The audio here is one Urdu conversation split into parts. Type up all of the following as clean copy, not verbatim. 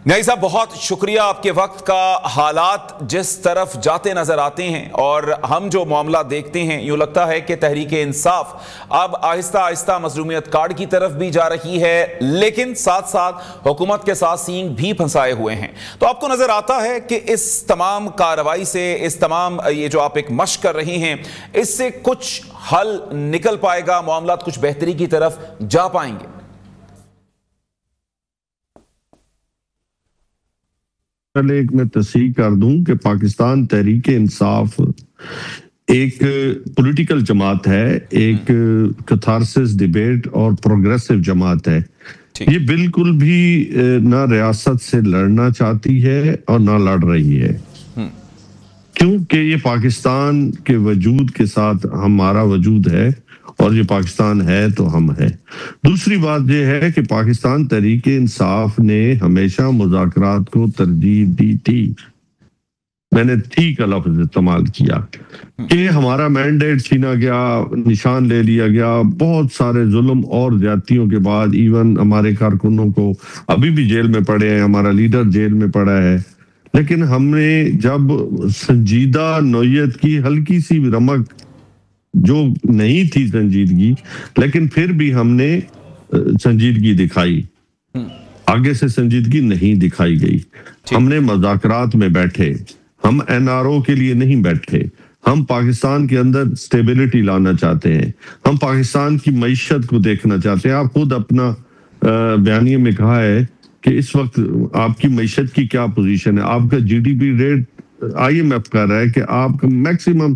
نیازی صاحب بہت شکریہ، آپ کے وقت کا۔ حالات جس طرف جاتے نظر آتے ہیں اور ہم جو معاملہ دیکھتے ہیں، یوں لگتا ہے کہ تحریک انصاف اب آہستہ آہستہ مظلومیت کارڈ کی طرف بھی جا رہی ہے، لیکن ساتھ ساتھ حکومت کے ساتھ سینگ بھی پھنسائے ہوئے ہیں۔ تو آپ کو نظر آتا ہے کہ اس تمام کارروائی سے، اس تمام یہ جو آپ ایک مشق کر رہی ہیں، اس سے کچھ حل نکل پائے گا، معاملات کچھ بہتری کی طرف جا پائیں گے؟ پہلے ایک میں تصحیح کر دوں کہ پاکستان تحریک انصاف ایک پولیٹیکل جماعت ہے، ایک کتھارسس ڈیبیٹ اور پروگریسو جماعت ہے۔ یہ بالکل بھی نہ ریاست سے لڑنا چاہتی ہے اور نہ لڑ رہی ہے، کیونکہ یہ پاکستان کے وجود کے ساتھ ہمارا وجود ہے اور یہ پاکستان ہے تو ہم ہے۔ دوسری بات یہ ہے کہ پاکستان تحریک انصاف نے ہمیشہ مذاکرات کو ترجیح دی تھی۔ میں نے تھی کا لفظ استعمال کیا کہ ہمارا مینڈیٹ چھینا گیا، نشان لے لیا گیا، بہت سارے ظلم اور زیادتیوں کے بعد ایون ہمارے کارکنوں کو ابھی بھی جیل میں پڑے ہیں، ہمارا لیڈر جیل میں پڑا ہے، لیکن ہم نے جب سنجیدہ نوعیت کی ہلکی سی رمق جو نہیں تھی سنجیدگی، لیکن پھر بھی ہم نے سنجیدگی دکھائی، آگے سے سنجیدگی نہیں دکھائی گئی۔ ہم نے مذاکرات میں بیٹھے، ہم این آر او کے لیے نہیں بیٹھے، ہم پاکستان کے اندر سٹیبلٹی لانا چاہتے ہیں، ہم پاکستان کی معیشت کو دیکھنا چاہتے ہیں۔ آپ خود اپنا بیانیے میں کہا ہے کہ اس وقت آپ کی معیشت کی کیا پوزیشن ہے۔ آپ کا G D P rate I M F کہہ رہا ہے کہ آپ کا میکسیمم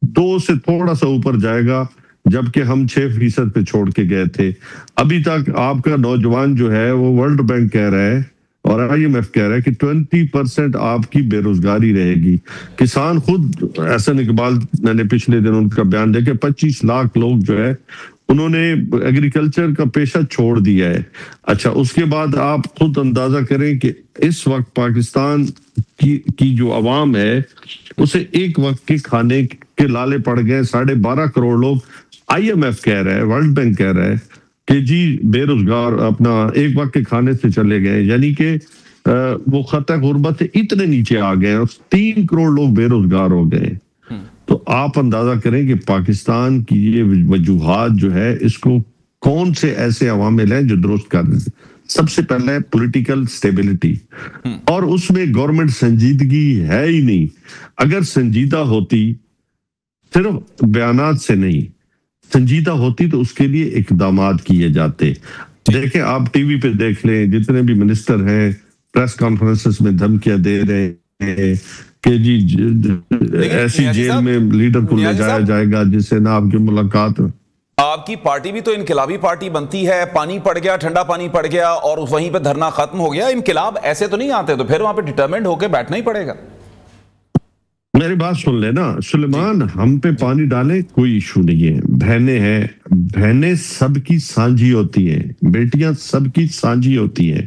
2 سے تھوڑا سا اوپر جائے گا، جبکہ ہم 6% پہ چھوڑ کے گئے تھے۔ ابھی تک آپ کا نوجوان جو ہے وہ ورلڈ بینک کہہ رہا ہے اور آئی ایم ایف کہہ رہا ہے کہ 20% آپ کی بے روزگاری رہے گی۔ کسان خود، احسن اقبال، میں نے پچھلے دن ان کا بیان دیکھا، 25 لاکھ لوگ جو ہے انہوں نے ایگریکلچر کا پیشہ چھوڑ دیا ہے۔ اچھا، اس کے بعد آپ خود اندازہ کریں کہ اس وقت پاکستان کی جو عوام ہے اسے ایک وقت کے کھانے کے لالے پڑ گئے۔ 12.5 کروڑ لوگ، آئی ایم ایف کہہ رہا ہے، ورلڈ بینک کہہ رہا ہے کہ جی بے روزگار اپنا ایک وقت کے کھانے سے چلے گئے، یعنی کہ وہ خطۂ غربت سے اتنے نیچے آ گئے اور 3 کروڑ لوگ بے روزگار ہو گئے۔ تو آپ اندازہ کریں کہ پاکستان کی یہ وجوہات جو ہے، اس کو کون سے ایسے عوامل ہیں جو درست کر دیں۔ سب سے پہلے پولیٹیکل سٹیبلٹی، اور اس میں گورنمنٹ سنجیدگی ہے ہی نہیں۔ اگر سنجیدہ ہوتی، صرف بیانات سے نہیں، سنجیدہ ہوتی تو اس کے لیے اقدامات کیے جاتے۔ دیکھیں، آپ ٹی وی پہ دیکھ لیں، جتنے بھی منسٹر ہیں پریس کانفرنسز میں دھمکیاں دے رہے ہیں کہ جی ایسی جیل میں لیڈر کو لے جایا جائے گا جس سے نہ آپ کی ملاقات۔ آپ کی پارٹی بھی تو انقلابی پارٹی بنتی ہے، پانی پڑ گیا، ٹھنڈا پانی پڑ گیا اور وہیں پہ دھرنا ختم ہو گیا۔ انقلاب ایسے تو نہیں آتے، تو پھر وہاں پہ ڈٹرمنٹ ہو کے بیٹھنا ہی پڑے گا۔ میری بات سن لے نا سلیمان، ہم پہ پانی ڈالے کوئی ایشو نہیں ہے، بہنیں ہیں، بہنیں سب کی سانجھی ہوتی ہیں، بیٹیاں سب کی سانجھی ہوتی ہیں۔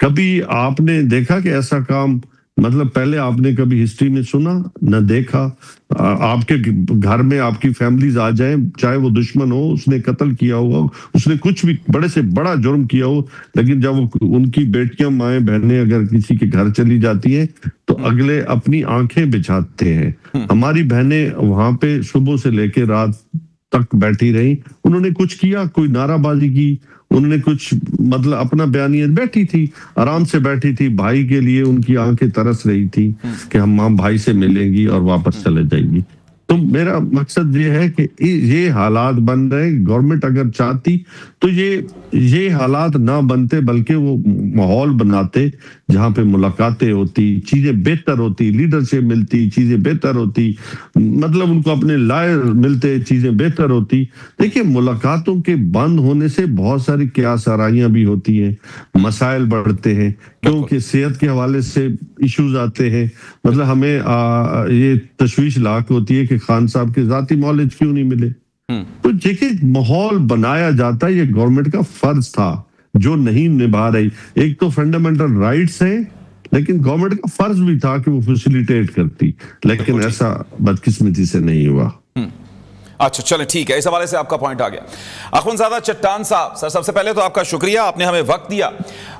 کبھی آپ نے دیکھا کہ ایسا کام، مطلب پہلے آپ نے کبھی ہسٹری میں سنا نہ دیکھا؟ آپ کے گھر میں آپ کی فیملیز آ جائیں، چاہے وہ دشمن ہو، اس نے قتل کیا ہوا، اس نے کچھ بھی بڑے سے بڑا جرم کیا ہو، لیکن جب ان کی بیٹیاں، مائیں، بہنیں اگر کسی کے گھر چلی جاتی ہیں تو اگلے اپنی آنکھیں بچھاتے ہیں۔ ہماری بہنیں وہاں پہ صبح سے لے کے رات تک بیٹھی رہی، انہوں نے کچھ کیا، کوئی نعرہ بازی کی، انہوں نے کچھ مطلب اپنا بیانیہ، بیٹھی تھی، آرام سے بیٹھی تھی، بھائی کے لیے ان کی آنکھیں ترس رہی تھی کہ ہم ماں بھائی سے ملیں گی اور واپس چلے جائیں گی۔ تو میرا مقصد یہ ہے کہ یہ حالات بن رہے، گورنمنٹ اگر چاہتی تو یہ حالات نہ بنتے، بلکہ وہ ماحول بناتے جہاں پہ ملاقاتیں ہوتی، چیزیں بہتر ہوتی، لیڈرشپ ملتی، چیزیں بہتر ہوتی، مطلب ان کو اپنے لائر ملتے، چیزیں بہتر ہوتی۔ دیکھیں، ملاقاتوں کے بند ہونے سے بہت ساری قیاس آرائیاں بھی ہوتی ہیں، مسائل بڑھتے ہیں، کیونکہ صحت کے حوالے سے ایشوز آتے ہیں۔ مطلب ہمیں یہ تشویش لاحق ہوتی ہے کہ خان صاحب کے ذاتی معالج کیوں نہیں ملے۔ تو دیکھیں، ماحول بنایا جاتا ہے، یہ گورنمنٹ کا فرض تھا جو نہیں نبھا رہی۔ ایک تو فنڈامنٹل رائٹس ہیں، لیکن گورنمنٹ کا فرض بھی تھا کہ وہ فیسیلیٹیٹ کرتی، لیکن ایسا بدقسمتی سے نہیں ہوا۔ اچھا چلیں ٹھیک ہے، اس حوالے سے آپ کا پوائنٹ آ گیا۔ اخوندزادہ چٹان صاحب، سر سب سے پہلے تو آپ کا شکریہ، آپ نے ہمیں وقت دیا۔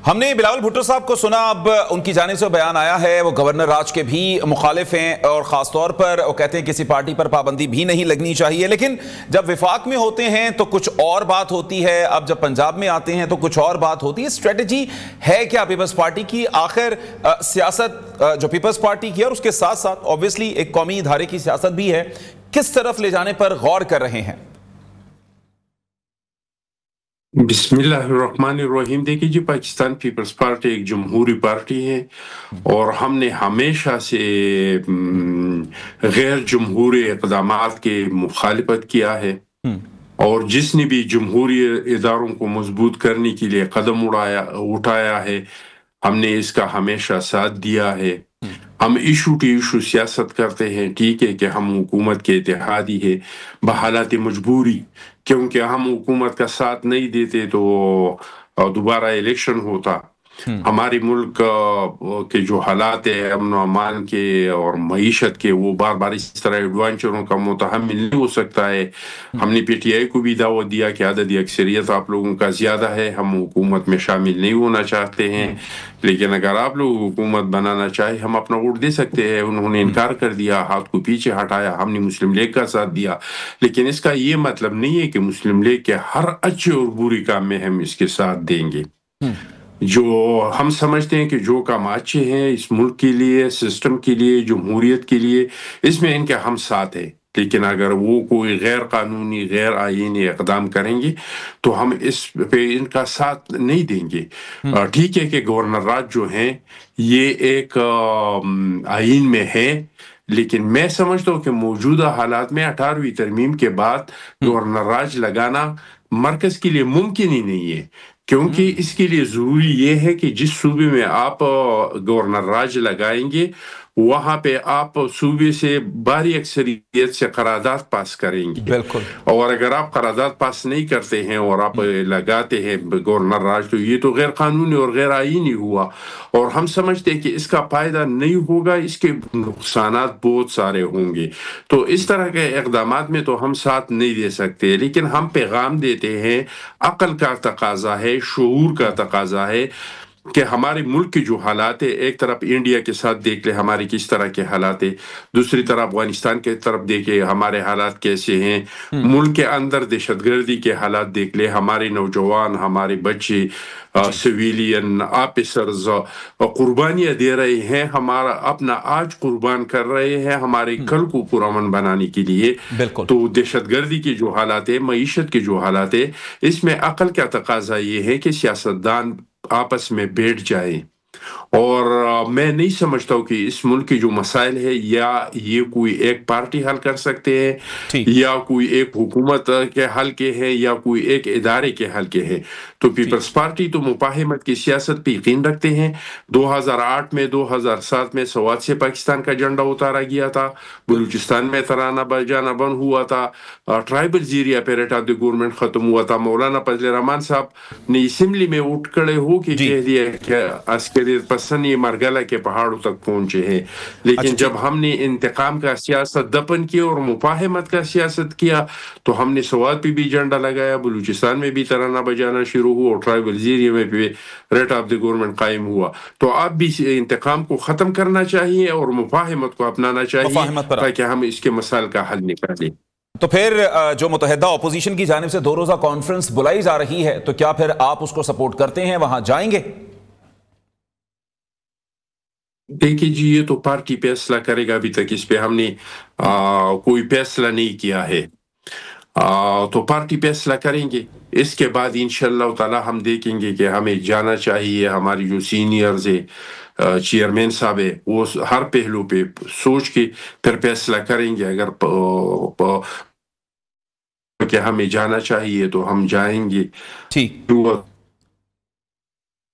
ہم نے بلاول بھٹو صاحب کو سنا، اب ان کی جانب سے بیان آیا ہے، وہ گورنر راج کے بھی مخالف ہیں اور خاص طور پر وہ کہتے ہیں کسی پارٹی پر پابندی بھی نہیں لگنی چاہیے، لیکن جب وفاق میں ہوتے ہیں تو کچھ اور بات ہوتی ہے، اب جب پنجاب میں آتے ہیں تو کچھ اور بات ہوتی ہے۔ اسٹریٹجی ہے کیا پیپلز پارٹی کی؟ آخر سیاست جو پیپلز پارٹی کی اور اس کے ساتھ ساتھ اوبویسلی ایک قومی ادارے کی سیاست بھی ہے، کس طرف لے جانے پر غور کر رہے ہیں؟ بسم اللہ الرحمن الرحیم۔ دیکھیے جی، پاکستان پیپلز پارٹی ایک جمہوری پارٹی ہے اور ہم نے ہمیشہ سے غیر جمہوری اقدامات کے مخالفت کیا ہے، اور جس نے بھی جمہوری اداروں کو مضبوط کرنے کے لیے قدم اٹھایا ہے، ہم نے اس کا ہمیشہ ساتھ دیا ہے۔ ہم ایشو ٹی ایشو سیاست کرتے ہیں، ٹھیک ہے کہ ہم حکومت کے اتحادی ہے بحالت مجبوری، کیونکہ ہم حکومت کا ساتھ نہیں دیتے تو دوبارہ الیکشن ہوتا۔ ہمارے ملک کے جو حالات ہیں امن و امان کے اور معیشت کے، وہ بار بار اس طرح ایڈوانچروں کا متحمل نہیں ہو سکتا ہے۔ ہم نے پی ٹی آئی کو بھی دعوت دیا کہ عددی اکثریت آپ لوگوں کا زیادہ ہے، ہم حکومت میں شامل نہیں ہونا چاہتے ہیں، لیکن اگر آپ لوگ حکومت بنانا چاہے ہم اپنا ووٹ دے سکتے ہیں۔ انہوں نے انکار کر دیا، ہاتھ کو پیچھے ہٹایا، ہم نے مسلم لیگ کا ساتھ دیا۔ لیکن اس کا یہ مطلب نہیں ہے کہ مسلم لیگ کے ہر اچھے اور بری کام میں ہم اس کے ساتھ دیں گے۔ جو ہم سمجھتے ہیں کہ جو کام اچھے ہیں اس ملک کے لیے، سسٹم کے لیے، جمہوریت کے لیے، اس میں ان کے ہم ساتھ ہیں، لیکن اگر وہ کوئی غیر قانونی غیر آئینی اقدام کریں گے تو ہم اس پہ ان کا ساتھ نہیں دیں گے۔ ٹھیک ہے کہ گورنر راج جو ہیں یہ ایک آئین میں ہے، لیکن میں سمجھتا ہوں کہ موجودہ حالات میں 18ویں ترمیم کے بعد گورنر راج لگانا مرکز کے لیے ممکن ہی نہیں ہے، کیونکہ اس کے لیے ضروری یہ ہے کہ جس صوبے میں آپ گورنر راج لگائیں گے وہاں پہ آپ صوبے سے بھاری اکثریت سے قرارداد پاس کریں گے۔ بالکل۔ اور اگر آپ قرارداد پاس نہیں کرتے ہیں اور آپ لگاتے ہیں گورنر راج تو یہ تو غیر قانونی اور غیر آئینی ہوا، اور ہم سمجھتے ہیں کہ اس کا فائدہ نہیں ہوگا، اس کے نقصانات بہت سارے ہوں گے۔ تو اس طرح کے اقدامات میں تو ہم ساتھ نہیں دے سکتے، لیکن ہم پیغام دیتے ہیں، عقل کا تقاضا ہے، شعور کا تقاضا ہے کہ ہمارے ملک کے جو حالات ہیں، ایک طرف انڈیا کے ساتھ دیکھ لے ہمارے کس طرح کے حالات ہیں، دوسری طرف افغانستان کے طرف دیکھے ہمارے حالات کیسے ہیں، ملک کے اندر دہشت گردی کے حالات دیکھ لے، ہمارے نوجوان، ہمارے بچے، سویلین آفیسرز قربانیاں دے رہے ہیں، ہمارا اپنا آج قربان کر رہے ہیں ہمارے کل کو پرامن بنانے کے لیے۔ تو دہشت گردی کے جو حالات ہیں، معیشت کے جو حالات ہیں، اس میں عقل کا تقاضا یہ ہے کہ سیاستدان آپس میں بیٹھ جائیں، اور میں نہیں سمجھتا ہوں کہ اس ملک کے جو مسائل ہے یا یہ کوئی ایک پارٹی حل کر سکتے ہیں یا کوئی ایک حکومت کے حل کے ہیں یا کوئی ایک ادارے کے حل کے ہیں۔ تو پیپلز پارٹی تو مفاہمت کی سیاست پہ یقین رکھتے ہیں۔ 2008 میں 2007 میں سوات سے پاکستان کا جھنڈا اتارا گیا تھا، بلوچستان میں ترانہ بجانا بند ہوا تھا، ٹرائبل ایریا پہ ریٹ آف دی گورنمنٹ ختم ہوا تھا۔ مولانا فضل الرحمان صاحب نے اسمبلی میں اٹھ کھڑے ہو کے کہہ دیا کہ عسکریت پسند یہ مرگلہ کے پہاڑوں تک پہنچے ہیں، لیکن جب ہم نے انتقام کا سیاست دفن کیا اور مفاہمت کا سیاست کیا تو ہم نے سوات پہ بھی جھنڈا لگایا، بلوچستان میں بھی ترانہ بجانا شروع ہوا، اور ٹرائبل ایریا میں بھی ریٹ آف دی گورنمنٹ قائم ہوا۔ تو آپ بھی انتقام کو ختم کرنا چاہیے اور مفاہمت کو اپنانا چاہیے تاکہ ہم اس کے مسائل کا حل نکالیں۔ تو پھر جو متحدہ اپوزیشن کی جانب سے 2 روزہ کانفرنس بلائی جا رہی ہے، تو کیا پھر آپ اس کو سپورٹ کرتے ہیں، وہاں جائیں گے؟ دیکھیے جی، یہ تو پارٹی فیصلہ کرے گا، ابھی تک اس پہ ہم نے کوئی فیصلہ نہیں کیا ہے، تو پارٹی فیصلہ کریں گے، اس کے بعد انشاءاللہ تعالی ہم دیکھیں گے کہ ہمیں جانا چاہیے۔ ہماری جو سینئرز ہیں، چیئرمین صاحب ہے، وہ ہر پہلو پہ سوچ کے پھر فیصلہ کریں گے۔ اگر کہ ہمیں جانا چاہیے تو ہم جائیں گے۔ ٹھیک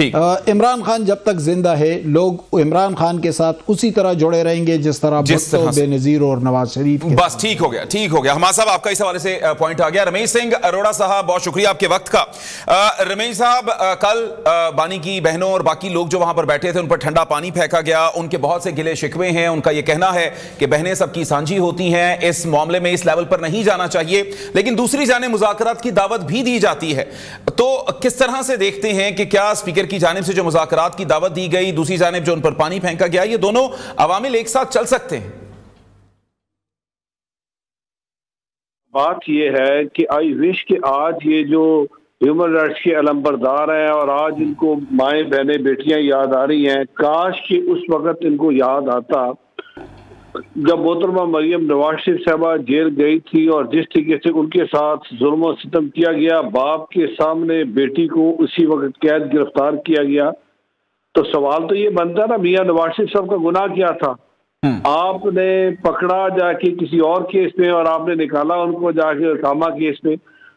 عمران خان جب تک زندہ ہے لوگ عمران خان کے ساتھ اسی طرح جڑے رہیں گے جس طرح بھٹو، بے نظیر اور نواز شریف کے. بس ٹھیک ہو گیا. حماد صاحب آپ کا اس حوالے سے پوائنٹ آ گیا. رمیش سنگھ اروڑا صاحب بہت شکریہ آپ کے وقت کا. رمیش صاحب کل بانی کی بہنوں اور باقی لوگ جو وہاں پر بیٹھے تھے ان پر ٹھنڈا پانی پھینکا گیا. ان کے بہت سے گلے شکوے ہیں. ان کا یہ کہنا ہے کہ بہنیں سب کی سانجھی ہوتی ہیں, اس معاملے میں اس لیول پر نہیں جانا چاہیے. لیکن دوسری جانب مذاکرات کی دعوت بھی دی جاتی ہے. تو کس طرح سے دیکھتے ہیں کہ کیا اسپیکر کی جانب سے جو مذاکرات کی دعوت دی گئی, دوسری جانب جو ان پر پانی پھینکا گیا, یہ دونوں عوامل ایک ساتھ چل سکتے ہیں؟ بات یہ ہے کہ آئی وش کہ آج یہ جو ہیومن رائٹس کے علمبردار ہیں اور آج ان کو مائیں بہنیں بیٹیاں یاد آ رہی ہیں, کاش کہ اس وقت ان کو یاد آتا جب محترمہ مریم نواز شریف صاحبہ جیل گئی تھی اور جس طریقے سے ان کے ساتھ ظلم و ستم کیا گیا, باپ کے سامنے بیٹی کو اسی وقت قید گرفتار کیا گیا. تو سوال تو یہ بنتا ہے نا, میاں نواز شریف صاحب کا گناہ کیا تھا؟ آپ نے پکڑا جا کے کسی اور کیس میں اور آپ نے نکالا ان کو جا کے کاما کیس میں,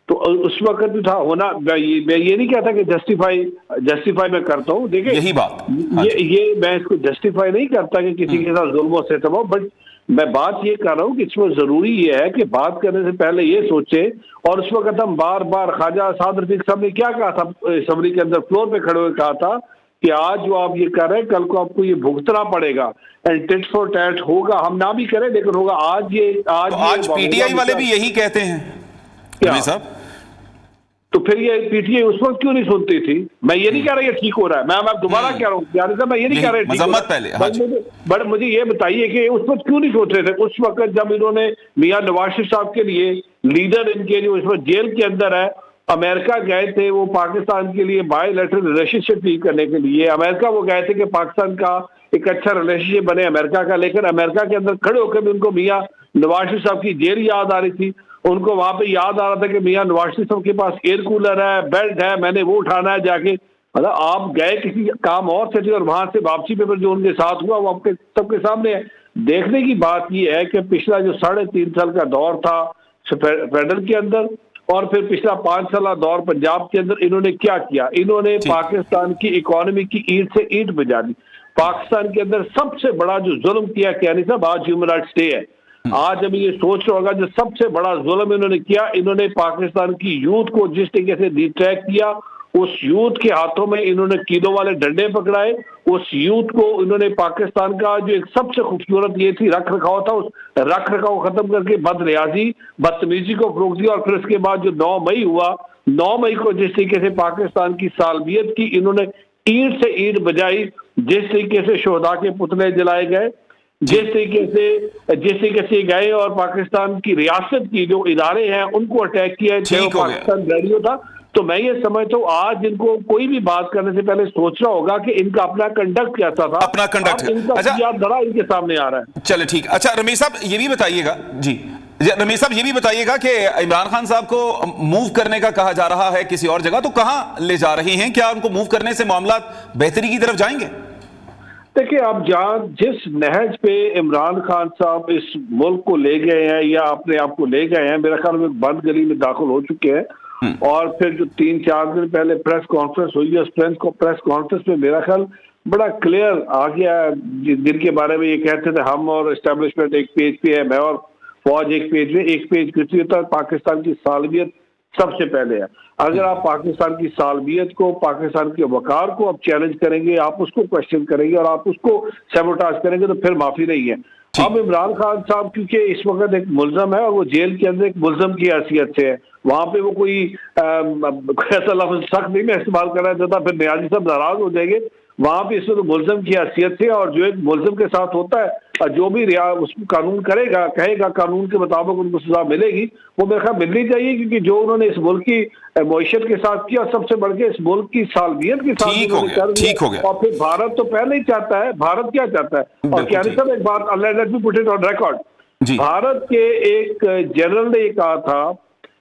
تو اس وقت بھی تھا ہونا. میں یہ نہیں کہتا کہ جسٹیفائی میں کرتا ہوں, دیکھیں یہی بات یہ میں اس کو جسٹیفائی نہیں کرتا کہ کسی کے ساتھ ظلم و ستم ہو, بٹ میں بات یہ کر رہا ہوں کہ اس میں ضروری یہ ہے کہ بات کرنے سے پہلے یہ سوچیں. اور اس وقت ہم بار بار خواجہ اسد رفیق صاحب نے کیا کہا تھا اسمبلی کے اندر فلور پہ کھڑے ہوئے کہا تھا کہ آج جو آپ یہ کر رہے ہیں کل کو آپ کو یہ بھگتنا پڑے گا, اینڈ ٹٹ فور ٹیٹ ہوگا. ہم نہ بھی کریں لیکن ہوگا. آج پی ٹی آئی والے بھی یہی کہتے ہیں صاحب. تو پھر یہ پی ٹی آئی اس وقت کیوں نہیں سنتی تھی؟ میں یہ نہیں کہہ رہا یہ ٹھیک ہو رہا ہے, میں دوبارہ کہہ رہا ہوں یار صاحب, میں یہ نہیں کہہ رہا بٹ مجھے یہ بتائیے کہ اس وقت کیوں نہیں سوچ رہے تھے؟ اس وقت جب انہوں نے میاں نواز شریف صاحب کے لیے لیڈر ان کے جو اس وقت جیل کے اندر ہے, امریکہ گئے تھے وہ پاکستان کے لیے بائی لیٹرل ریلیشن شپ ٹھیک کرنے کے لیے. امریکہ وہ گئے تھے کہ پاکستان کا ایک اچھا ریلیشن شپ بنے امریکہ کا, لیکن امریکہ کے اندر کھڑے ہو کے بھی ان کو میاں نواز شریف صاحب کی جیل یاد آ رہی تھی. ان کو وہاں پہ یاد آ رہا تھا کہ میاں نواز شریف صاحب کے پاس ایئر کولر ہے, بیلٹ ہے, میں نے وہ اٹھانا ہے جا کے. مطلب آپ گئے کسی کام اور سے تھے اور وہاں سے واپسی پہ جو ان کے ساتھ ہوا وہ آپ کے سب کے سامنے ہے. دیکھنے کی بات یہ ہے کہ پچھلا جو 3.5 سال کا دور تھا فیڈرل کے اندر اور پھر پچھلا 5 سالہ دور پنجاب کے اندر انہوں نے کیا کیا. انہوں نے پاکستان کی اکانومی کی اینٹ سے اینٹ بجا دی. پاکستان کے اندر سب سے بڑا جو ظلم کیا یعنی صاحب آج ہیومن رائٹس ڈے ہے, آج ابھی یہ سوچ رہا ہوگا جو سب سے بڑا ظلم انہوں نے کیا, انہوں نے پاکستان کی یوتھ کو جس طریقے سے ڈی ٹریک کیا, اس یوتھ کے ہاتھوں میں انہوں نے کیلوں والے ڈنڈے پکڑائے, اس یوتھ کو انہوں نے پاکستان کا جو ایک سب سے خوبصورت یہ تھی رکھ رکھاؤ تھا, اس رکھ رکھاؤ ختم کر کے بد ریاضی بدتمیزی کو فروغ دیا. اور پھر اس کے بعد جو 9 مئی ہوا, 9 مئی کو جس طریقے سے پاکستان کی سالمیت کی انہوں نے اینٹ سے اینٹ بجائی, جس طریقے سے شہداء کے پتلے جلائے گئے, جس طریقے سے گئے اور پاکستان کی ریاست کی جو ادارے ہیں ان کو اٹیک کیا, پاکستان ریڈیو تھا. تو میں یہ سمجھتا ہوں آج ان کو کوئی بھی بات کرنے سے پہلے سوچنا ہوگا کہ ان کا اپنا کنڈکٹ کیسا تھا, اپنا کنڈکٹ ان کا سیاست دھڑا ان کے سامنے آ رہا ہے. چلے ٹھیک. اچھا رمیش صاحب یہ بھی بتائیے گا, رمیش صاحب یہ بھی بتائیے گا کہ عمران خان صاحب کو موو کرنے کا کہا جا رہا ہے کسی اور جگہ, تو کہاں لے جا رہے ہیں؟ کیا ان کو موو کرنے سے معاملات بہتری کی طرف جائیں گے؟ دیکھیں آپ جس نہج پہ عمران خان صاحب اس ملک کو لے گئے ہیں یا اپنے آپ کو لے گئے ہیں, میرا خیال میں بند گلی میں داخل ہو چکے ہیں. اور پھر جو 3-4 دن پہلے پریس کانفرنس ہوئی ہے, اس پریس کانفرنس میں میرا خیال بڑا کلیئر آ گیا ہے. جن کے بارے میں یہ کہتے تھے ہم اور اسٹیبلشمنٹ ایک پیج پہ ہے, میں اور فوج ایک پیج میں, ایک پیج کسی ہوتا ہے پاکستان کی سالمیت سب سے پہلے ہے. اگر آپ پاکستان کی سالمیت کو, پاکستان کے وقار کو آپ چیلنج کریں گے, آپ اس کو کوشچن کریں گے اور آپ اس کو سیبوٹاج کریں گے تو پھر معافی نہیں ہے. اب عمران خان صاحب کیونکہ اس وقت ایک ملزم ہے اور وہ جیل کے اندر ایک ملزم کی حیثیت سے ہے, وہاں پہ وہ کوئی ایسا لفظ سخت نہیں میں استعمال کرنا چاہتا, پھر نیازی صاحب ناراض ہو جائیں گے. وہاں پہ اس وقت ملزم کی حیثیت سے, اور جو ایک ملزم کے ساتھ ہوتا ہے جو بھی اس قانون کرے گا کہے گا قانون کے مطابق ان کو سزا ملے گی, وہ میرے خیال ملنی چاہیے. کیونکہ جو انہوں نے اس ملک کی معیشت کے ساتھ کیا, سب سے بڑھ کے اس ملک کی سالمیت کے ساتھ ٹھیک ہو گیا. اور پھر بھارت تو پہلے ہی چاہتا ہے, بھارت کیا چاہتا ہے. اور کیا صاحب ایک بات let me put it on record, Bharat کے ایک جنرل نے یہ کہا تھا,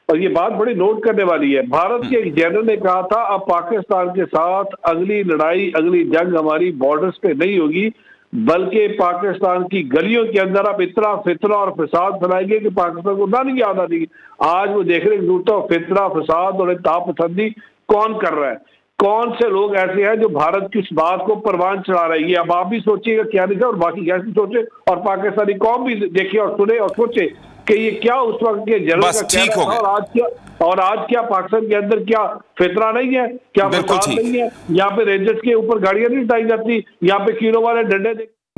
اور یہ بات بڑی نوٹ کرنے والی ہے, بھارت کے ایک جنرل نے کہا تھا اب پاکستان کے ساتھ اگلی لڑائی اگلی جنگ ہماری بارڈرز پہ نہیں ہوگی, بلکہ پاکستان کی گلیوں کے اندر آپ اتنا فتنہ اور فساد پھیلائیں گے کہ پاکستان کو نہ نہیں یاد آ رہی. آج وہ دیکھ رہے ہیں فتنہ فساد اور انتہا پسندی کون کر رہا ہے. کون سے لوگ ایسے ہیں جو بھارت کی اس بات کو پروان چڑھا رہی ہے. اب آپ بھی سوچیے گا کیا نہیں تھا اور باقی کیسے سوچے اور پاکستانی قوم بھی دیکھے اور سنے اور سوچے کہ یہ کیا اس وقت کے جنرل کا کہنا تھا اور آج کیا پاکستان کے اندر کیا فطرہ نہیں ہے, کیا فساد نہیں ہے, یہاں پہ رینجرز کے اوپر گاڑیاں نہیں اٹھائی جاتی, یہاں پہ کینوں والے ڈنڈے